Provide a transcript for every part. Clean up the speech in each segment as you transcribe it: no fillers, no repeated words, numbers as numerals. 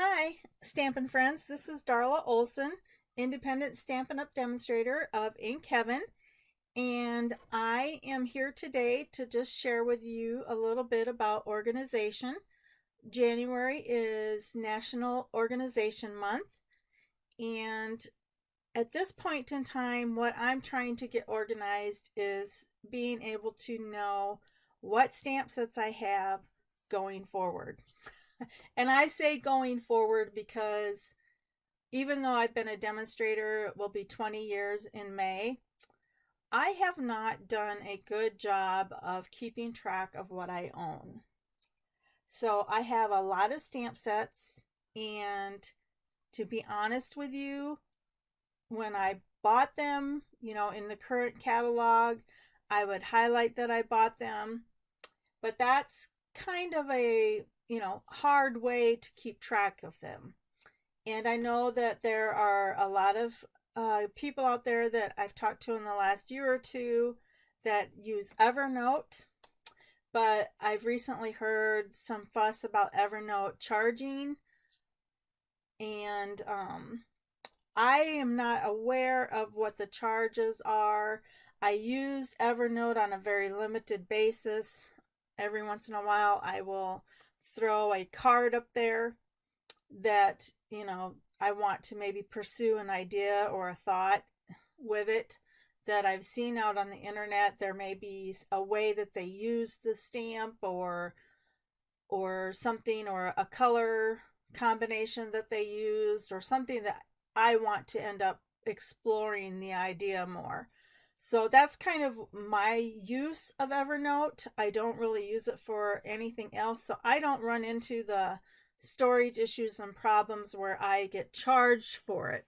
Hi, Stampin' Friends. This is Darla Olson, independent Stampin' Up demonstrator of Ink Heaven, and I am here today to just share with you a little bit about organization. January is National Organization Month, and at this point in time, what I'm trying to get organized is being able to know what stamp sets I have going forward. And I say going forward because even though I've been a demonstrator, it will be 20 years in May, I have not done a good job of keeping track of what I own. So I have a lot of stamp sets, and to be honest with you, when I bought them, in the current catalog, I would highlight that I bought them, but that's kind of a, hard way to keep track of them. And I know that there are a lot of people out there that I've talked to in the last year or two that use Evernote, but I've recently heard some fuss about Evernote charging, and I am not aware of what the charges are. I use Evernote on a very limited basis. Every once in a while, I will throw a card up there that, I want to maybe pursue an idea or a thought with it that I've seen out on the internet. There may be a way that they use the stamp or something, or a color combination that they used, or something that I want to end up exploring the idea more. So that's kind of my use of Evernote. I don't really use it for anything else, so I don't run into the storage issues and problems where I get charged for it.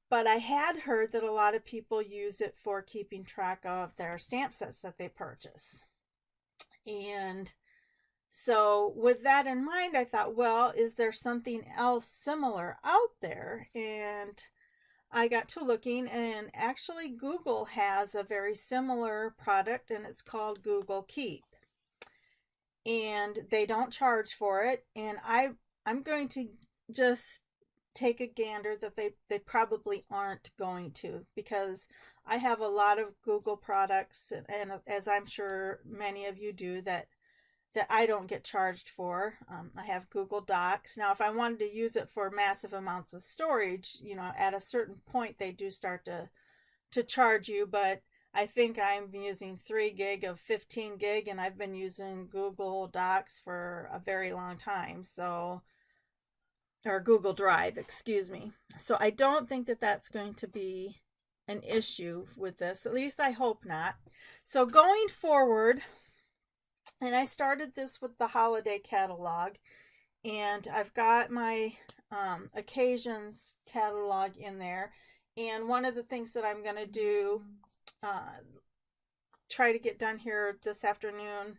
But I had heard that a lot of people use it for keeping track of their stamp sets that they purchase. And so with that in mind, I thought, well, is there something else similar out there? And I got to looking, and actually Google has a very similar product, and it's called Google Keep. And they don't charge for it, and I'm going to just take a gander that they probably aren't going to, because I have a lot of Google products, and as I'm sure many of you do, that I don't get charged for. I have Google Docs. Now, if I wanted to use it for massive amounts of storage, at a certain point they do start to charge you, but I think I'm using 3 gig of 15 gig, and I've been using Google Docs for a very long time. So, or Google Drive, excuse me. So I don't think that that's going to be an issue with this. At least I hope not. So going forward, and I started this with the holiday catalog, and I've got my occasions catalog in there. And one of the things that I'm going to do, try to get done here this afternoon,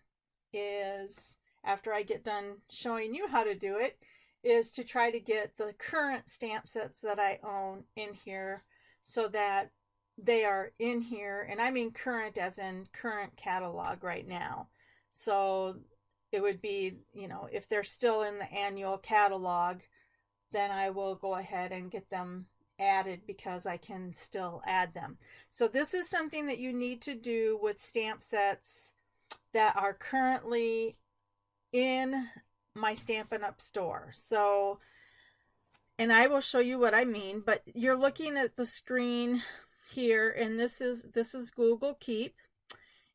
is after I get done showing you how to do it, is to try to get the current stamp sets that I own in here, so that they are in here, and I mean current as in current catalog right now. So it would be, if they're still in the annual catalog, then I will go ahead and get them added, because I can still add them. So this is something that you need to do with stamp sets that are currently in my Stampin' Up store. So, and I will show you what I mean, but you're looking at the screen here, and this is Google Keep.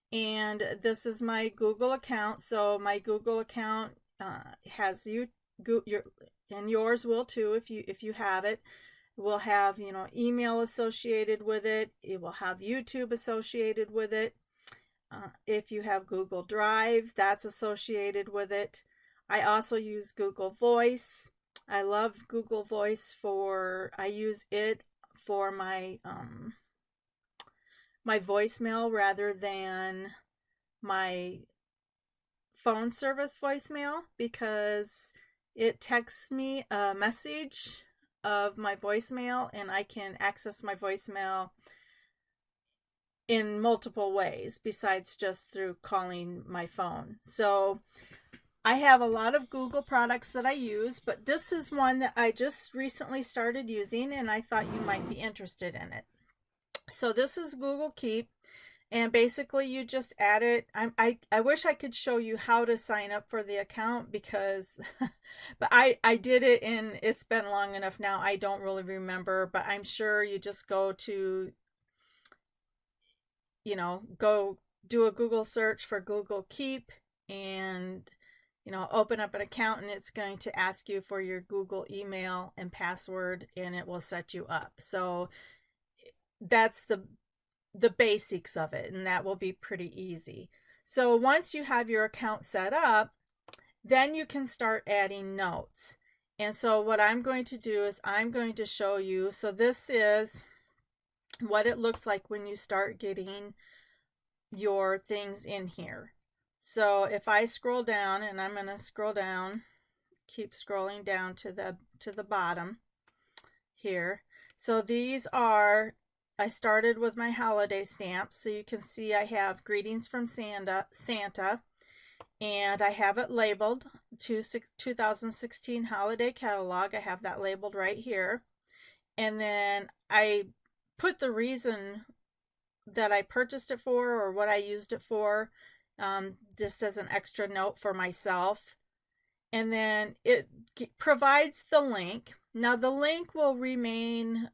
And this is my Google account. So my Google account has and yours will too, if you have it. Will have, email associated with it. It will have YouTube associated with it. If you have Google Drive, that's associated with it. I also use Google Voice. I love Google Voice I use it for my my voicemail rather than my phone service voicemail, because it texts me a message of my voicemail, and I can access my voicemail in multiple ways besides just through calling my phone. So I have a lot of Google products that I use, but this is one that I just recently started using and I thought you might be interested in it. So this is Google Keep, and basically you just add it. I wish I could show you how to sign up for the account because but I did it and it's been long enough now I don't really remember, but I'm sure you just go to, go do a Google search for Google Keep and open up an account, and it's going to ask you for your Google email and password, and it will set you up. So that's the basics of it, and that will be pretty easy. So once you have your account set up, then you can start adding notes. And so what I'm going to do is I'm going to show you. So this is what it looks like when you start getting your things in here. So if I scroll down, and I'm going to scroll down, keep scrolling down to the bottom here. So these are, I started with my holiday stamps. So you can see I have Greetings from Santa, and I have it labeled 2016 Holiday Catalog. I have that labeled right here. And then I put the reason that I purchased it for or what I used it for, just as an extra note for myself. And then it provides the link. Now the link will remain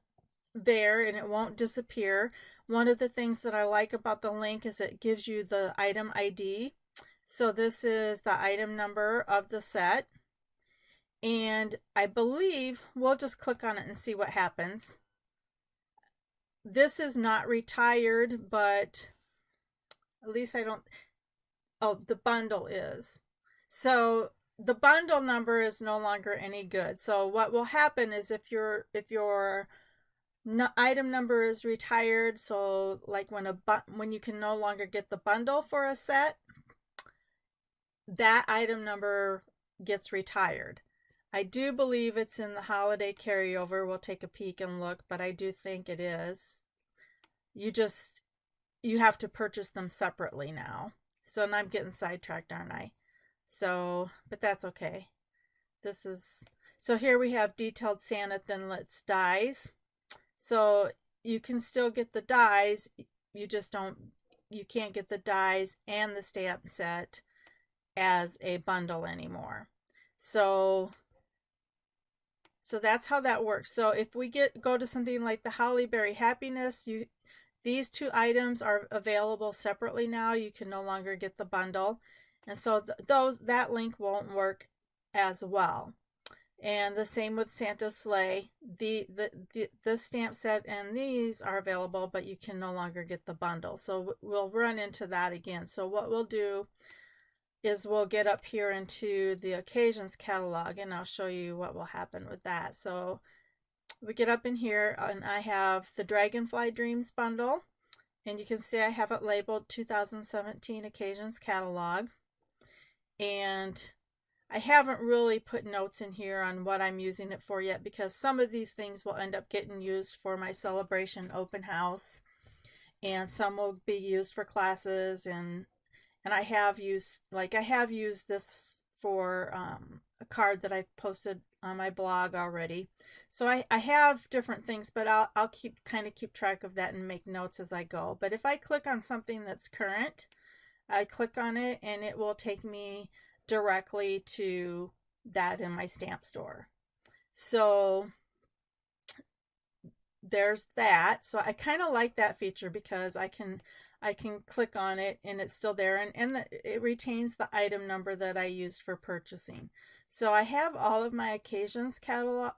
there and it won't disappear. One of the things that I like about the link is it gives you the item ID. So this is the item number of the set. And I believe we'll just click on it and see what happens. This is not retired, but at least I don't, oh, the bundle is. So the bundle number is no longer any good. So what will happen is if your item number is retired, so like when you can no longer get the bundle for a set, that item number gets retired. I do believe it's in the holiday carryover. We'll take a peek and look, but I do think it is. You have to purchase them separately now. So now I'm getting sidetracked, aren't I? So, but that's okay. So here we have Detailed Santa Thinlits dies. So you can still get the dies. You can't get the dies and the stamp set as a bundle anymore. So that's how that works. So if we go to something like the Holly Berry Happiness, these two items are available separately now. You can no longer get the bundle. And so that link won't work as well. And the same with Santa's Sleigh. The stamp set and these are available, but you can no longer get the bundle. So we'll run into that again. So what we'll do is we'll get up here into the Occasions catalog, and I'll show you what will happen with that. So we get up in here, and I have the Dragonfly Dreams bundle, and you can see I have it labeled 2017 Occasions catalog. And I haven't really put notes in here on what I'm using it for yet, because some of these things will end up getting used for my celebration open house, and some will be used for classes, and I have used this for a card that I posted on my blog already. So I have different things, but I'll keep track of that and make notes as I go. But if I click on something that's current, I click on it and it will take me directly to that in my stamp store. So there's that. So I kind of like that feature because I can click on it and it's still there, and it retains the item number that I used for purchasing. So I have all of my Occasions catalog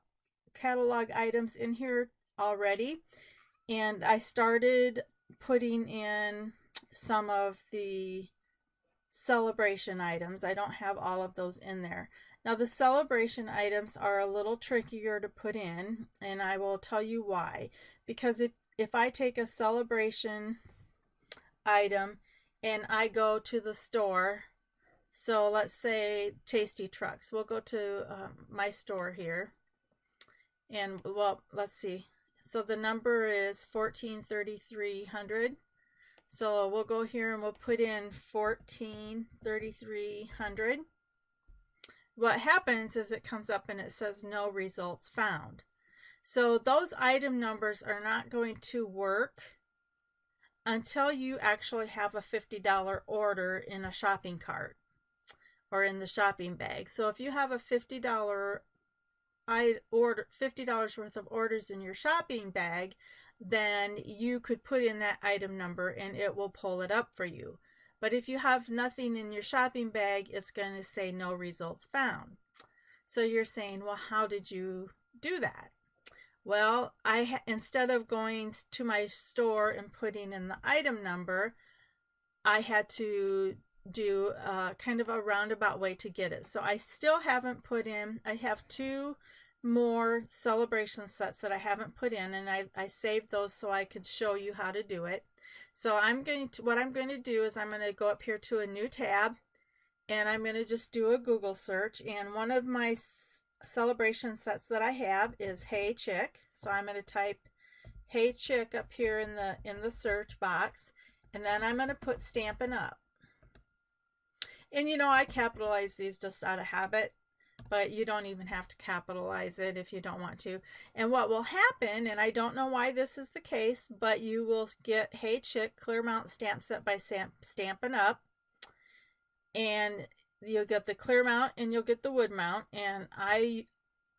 items in here already, and I started putting in some of the celebration items. I don't have all of those in there. Now the celebration items are a little trickier to put in, and I will tell you why. Because if I take a celebration item and I go to the store, so let's say Tasty Trucks, we'll go to my store here, and well, let's see, so the number is 143300. So we'll go here and we'll put in 143300, what happens is it comes up and it says no results found. So those item numbers are not going to work until you actually have a $50 order in a shopping cart or in the shopping bag. So if you have a $50 $50 worth of orders in your shopping bag, then you could put in that item number and it will pull it up for you. But if you have nothing in your shopping bag, it's going to say no results found. So you're saying, well, how did you do that? Well, instead of going to my store and putting in the item number, I had to do kind of a roundabout way to get it. So I still haven't put in, I have 2 more celebration sets that I haven't put in, and I saved those so I could show you how to do it. So what I'm going to do is I'm going to go up here to a new tab, and I'm going to just do a Google search, and one of my celebration sets that I have is Hey Chick. So I'm going to type Hey Chick up here in the search box, and then I'm going to put Stampin' Up. And you know, I capitalize these just out of habit, but you don't even have to capitalize it if you don't want to. And what will happen, and I don't know why this is the case, but you will get Hey Chick Clear Mount Stamp Set by Stampin' Up. And you'll get the clear mount and you'll get the wood mount. And I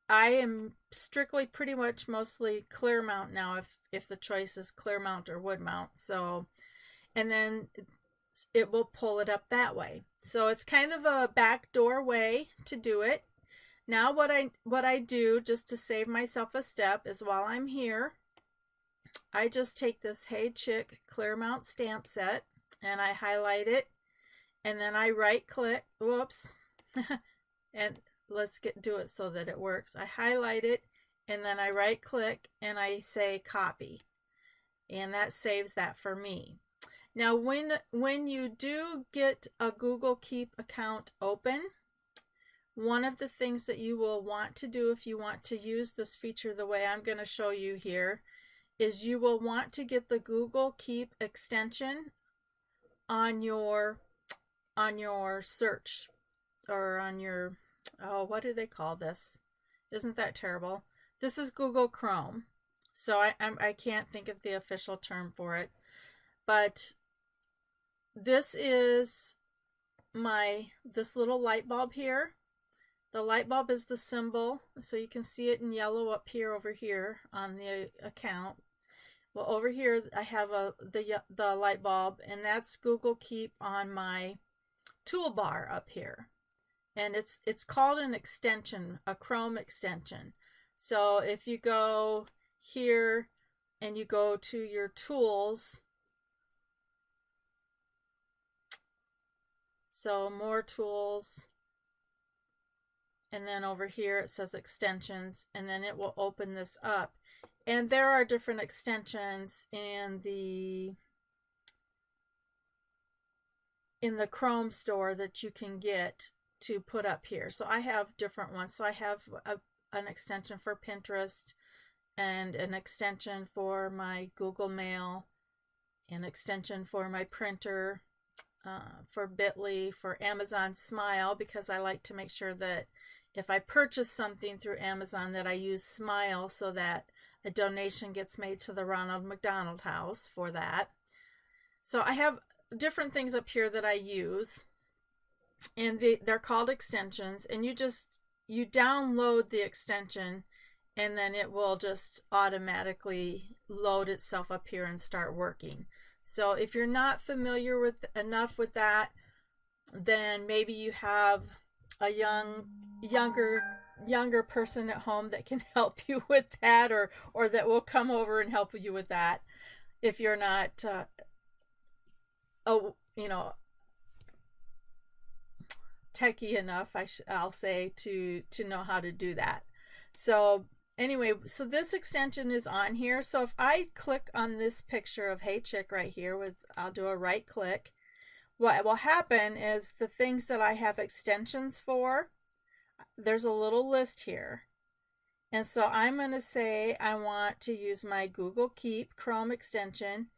am strictly pretty much mostly clear mount now if the choice is clear mount or wood mount. So, and then it will pull it up that way. So it's kind of a backdoor way to do it. Now what I do, just to save myself a step, is while I'm here, I just take this Hey Chick Clear Mount Stamp Set and I highlight it, and then I right click, whoops, and let's do it so that it works. I highlight it and then I right click and I say copy, and that saves that for me. Now when you do get a Google Keep account open, one of the things that you will want to do if you want to use this feature the way I'm going to show you here is you will want to get the Google Keep extension on your search, or on your, oh, what do they call this? Isn't that terrible? This is Google Chrome. So I can't think of the official term for it, but this is this little light bulb here. The light bulb is the symbol, so you can see it in yellow up here over here on the account. Well, over here I have the light bulb, and that's Google Keep on my toolbar up here. And it's called an extension, a Chrome extension. So if you go here and you go to your tools, so more tools, and then over here it says extensions, and then it will open this up. And there are different extensions in the Chrome store that you can get to put up here. So I have different ones. So I have an extension for Pinterest, and an extension for my Google Mail, an extension for my printer, for Bitly, for Amazon Smile, because I like to make sure that if I purchase something through Amazon that I use Smile so that a donation gets made to the Ronald McDonald House for that. So I have different things up here that I use, and they're called extensions, and you download the extension, and then it will just automatically load itself up here and start working. So if you're not familiar enough with that, then maybe you have a younger person at home that can help you with that, or that will come over and help you with that if you're not techie enough, I'll say, to know how to do that. So anyway, so this extension is on here. So if I click on this picture of Hey Chick right here, I'll do a right click, what will happen is the things that I have extensions for, there's a little list here. And so I'm going to say I want to use my Google Keep Chrome extension,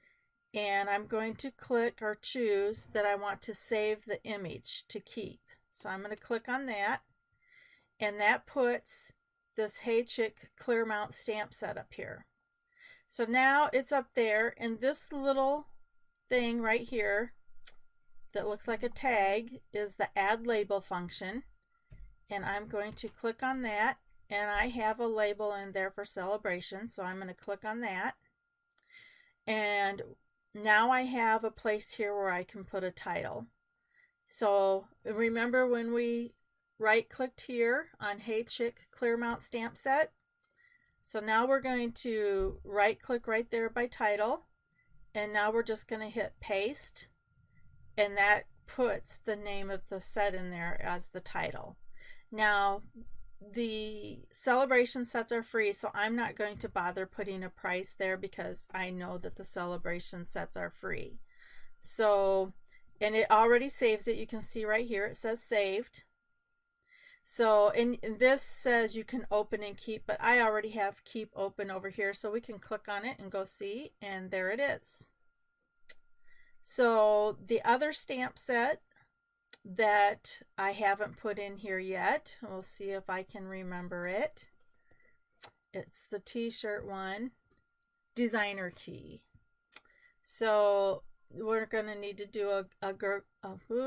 and I'm going to click or choose that I want to save the image to keep. So I'm going to click on that, and that puts this Hey Chick clear mount stamp set up here. So now it's up there, and this little thing right here that looks like a tag is the add label function, and I'm going to click on that, and I have a label in there for celebration, so I'm going to click on that, and now I have a place here where I can put a title. So remember when we right clicked here on Hey Chick clear mount stamp set? So now we're going to right click right there by title, and now we're just going to hit paste, and that puts the name of the set in there as the title. Now the celebration sets are free, so I'm not going to bother putting a price there because I know that the celebration sets are free. So, and it already saves it. You can see right here it says saved. So, and this says you can open and keep, but I already have keep open over here, so we can click on it and go see, and there it is. So the other stamp set that I haven't put in here yet, we'll see if I can remember it. It's the t-shirt one, designer tee. So we're going to need to do a gurgle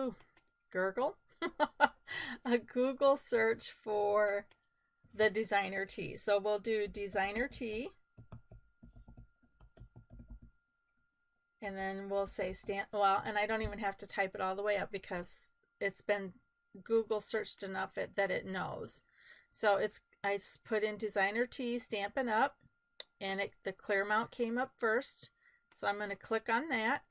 a Google search for the designer tee. So we'll do designer tee, and then we'll say stamp. Well, and I don't even have to type it all the way up because it's been Google searched enough that it knows. So I put in designer tee Stampin' Up, and the clear mount came up first. So I'm going to click on that.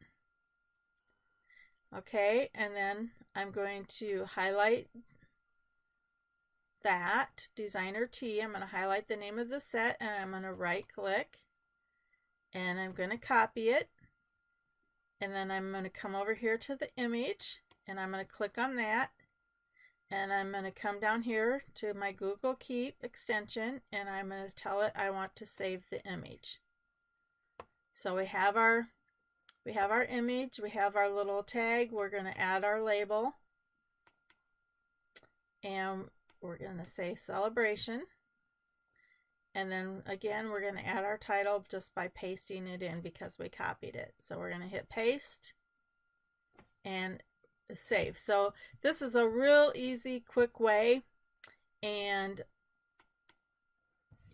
Okay, and then I'm going to highlight that designer tee. I'm going to highlight the name of the set, and I'm going to right click, and I'm going to copy it, and then I'm going to come over here to the image, and I'm going to click on that, and I'm going to come down here to my Google Keep extension, and I'm going to tell it I want to save the image. So we have our image, we have our little tag, we're going to add our label, and we're going to say celebration, and then again we're going to add our title just by pasting it in because we copied it. So we're going to hit paste and save. So this is a real easy, quick way, and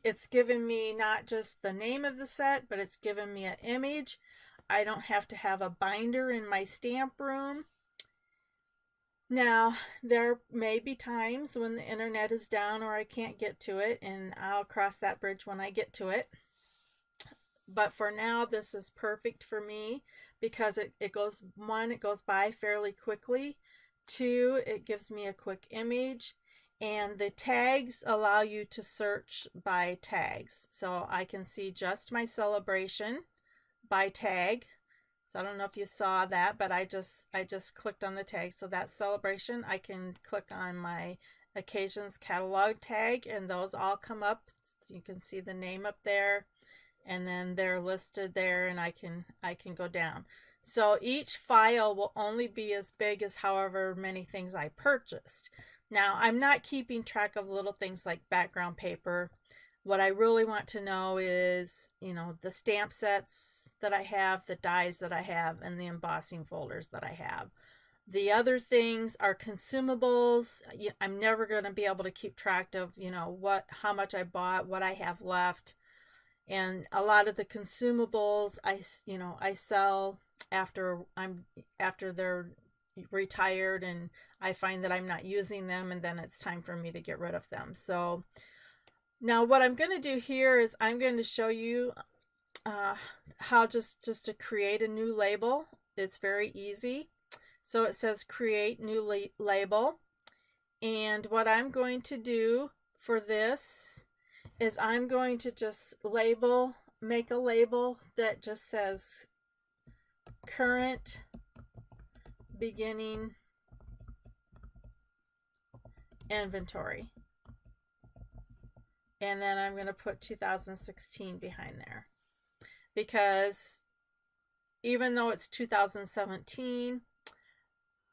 it's given me not just the name of the set, but it's given me an image. I don't have to have a binder in my stamp room. Now, there may be times when the internet is down or I can't get to it, and I'll cross that bridge when I get to it. But for now, this is perfect for me because it goes by fairly quickly. 2, it gives me a quick image. And the tags allow you to search by tags. So I can see just my celebration by tag. So I don't know if you saw that, but I just clicked on the tag. So that's celebration. I can click on my occasions catalog tag, and those all come up. So you can see the name up there, and then they're listed there, and I can go down. So each file will only be as big as however many things I purchased. Now, I'm not keeping track of little things like background paper. What I really want to know is, the stamp sets that I have, the dies that I have, and the embossing folders that I have. The other things are consumables. I'm never going to be able to keep track of, how much I bought, what I have left. And a lot of the consumables I sell after they're retired, and I find that I'm not using them, and then it's time for me to get rid of them. So now what I'm going to do here is I'm going to show you how just to create a new label. It's very easy. So it says create new label, and what I'm going to do for this is I'm going to just make a label that just says current beginning inventory, and then I'm going to put 2016 behind there, because even though it's 2017,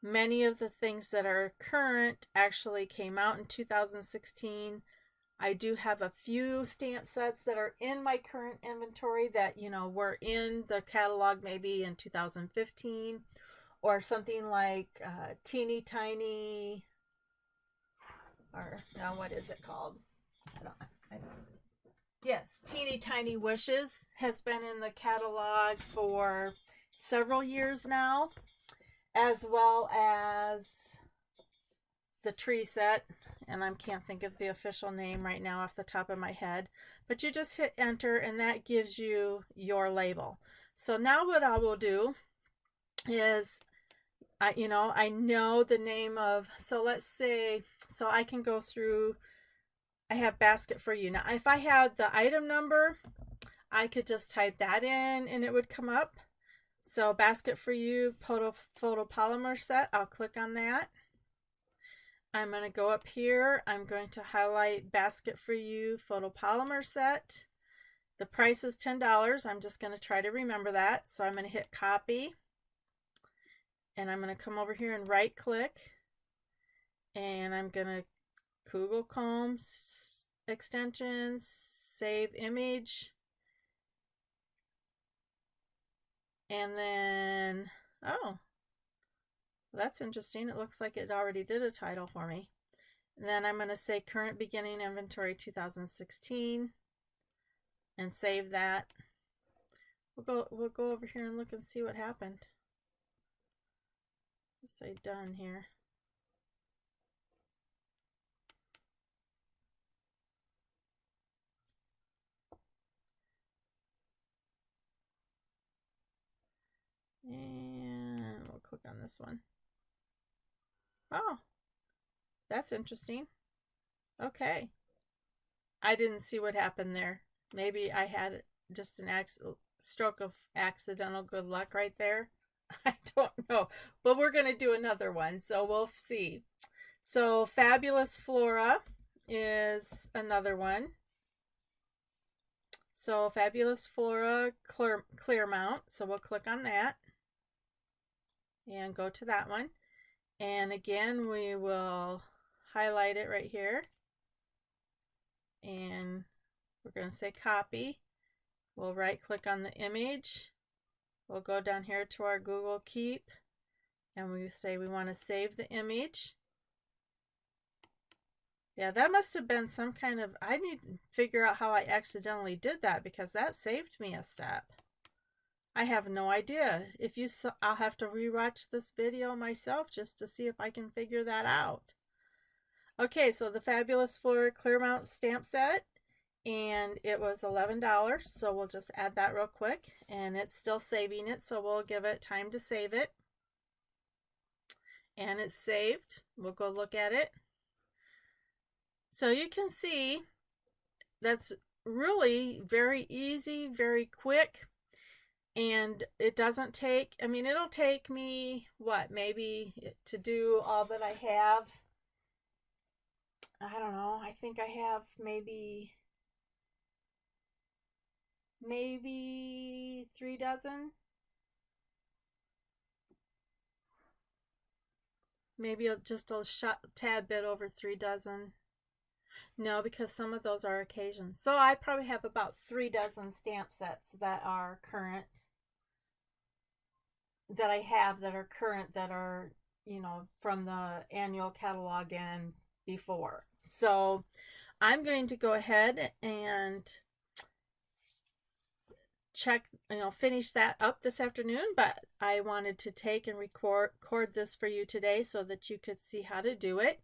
Many of the things that are current actually came out in 2016. I do have a few stamp sets that are in my current inventory that, were in the catalog maybe in 2015, or something like Teeny Tiny, or now what is it called? I don't Yes, Teeny Tiny Wishes has been in the catalog for several years now, as well as the tree set, and I can't think of the official name right now off the top of my head, but you just hit enter and that gives you your label. So now what I will do is I know the name of, so let's say, so I can go through, I have basket for you. Now if I had the item number, I could just type that in and it would come up. So basket for you, photopolymer set, I'll click on that. I'm going to go up here. I'm going to highlight basket for you photopolymer set. The price is $10. I'm just going to try to remember that. So I'm going to hit copy. And I'm going to come over here and right click. And I'm going to Google Chrome extensions, save image. And then, oh, that's interesting. It looks like it already did a title for me. And then I'm going to say current beginning inventory 2016 and save that. We'll go over here and look and see what happened. Let's say done here. And we'll click on this one. Oh, that's interesting. Okay. I didn't see what happened there. Maybe I had just an stroke of accidental good luck right there. I don't know. But we're going to do another one, so we'll see. So Fabulous Flora is another one. So Fabulous Flora clear mount. So we'll click on that and go to that one. And again, we will highlight it right here. And we're going to say copy. We'll right click on the image. We'll go down here to our Google Keep. And we say we want to save the image. Yeah, that must have been some kind of, I need to figure out how I accidentally did that because that saved me a step. I have no idea. If you saw, I'll have to rewatch this video myself just to see if I can figure that out. Okay, so the Fabulous Flora clear mount stamp set, and it was $11. So we'll just add that real quick, and it's still saving it, so we'll give it time to save it. And it's saved. We'll go look at it. So you can see that's really very easy, very quick, and it doesn't take, I mean, it'll take me, what, maybe to do all that I have, I don't know, I think I have maybe 3 dozen, maybe just a tad bit over 3 dozen. No, because some of those are occasions. So I probably have about 3 dozen stamp sets that are current, that I have that are current, that are, from the annual catalog and before. So I'm going to go ahead and check, finish that up this afternoon, but I wanted to take and record this for you today so that you could see how to do it.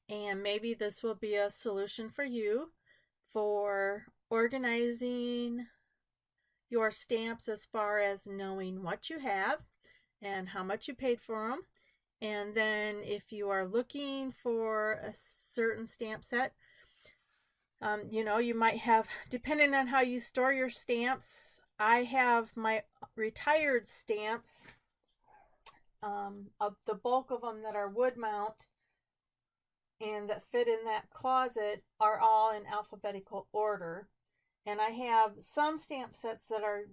And maybe this will be a solution for you for organizing your stamps as far as knowing what you have and how much you paid for them. And then if you are looking for a certain stamp set, you might have, depending on how you store your stamps, I have my retired stamps, of the bulk of them that are wood mount and that fit in that closet are all in alphabetical order. And I have some stamp sets that are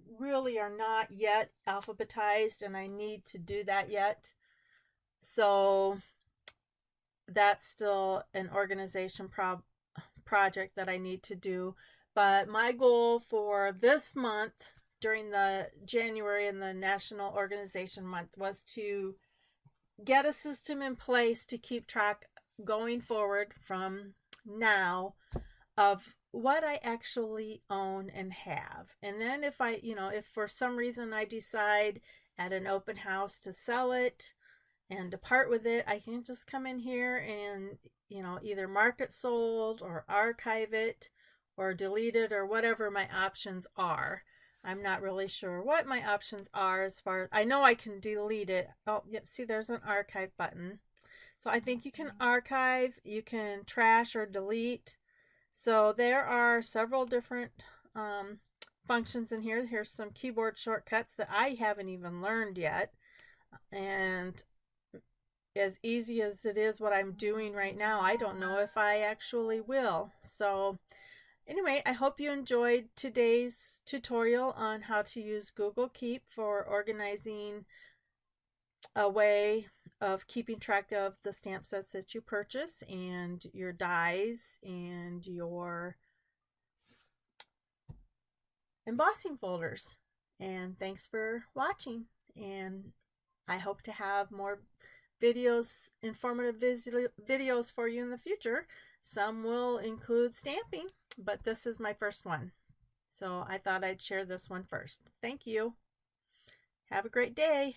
not yet alphabetized, and I need to do that yet. So that's still an organization project that I need to do. But my goal for this month during the January and the National Organization Month was to get a system in place to keep track going forward from now of what I actually own and have. And then if if for some reason I decide at an open house to sell it and depart with it, I can just come in here and, either mark it sold or archive it or delete it or whatever my options are. I'm not really sure what my options are as far as I know I can delete it. Oh, yep, see there's an archive button. So I think you can archive, you can trash or delete. So there are several different functions in here. Here's some keyboard shortcuts that I haven't even learned yet. And as easy as it is what I'm doing right now, I don't know if I actually will. So anyway, I hope you enjoyed today's tutorial on how to use Google Keep for organizing a way of keeping track of the stamp sets that you purchase and your dies and your embossing folders. And thanks for watching, and I hope to have more videos, informative videos for you in the future. Some will include stamping, but this is my first one. So I thought I'd share this one first. Thank you. Have a great day.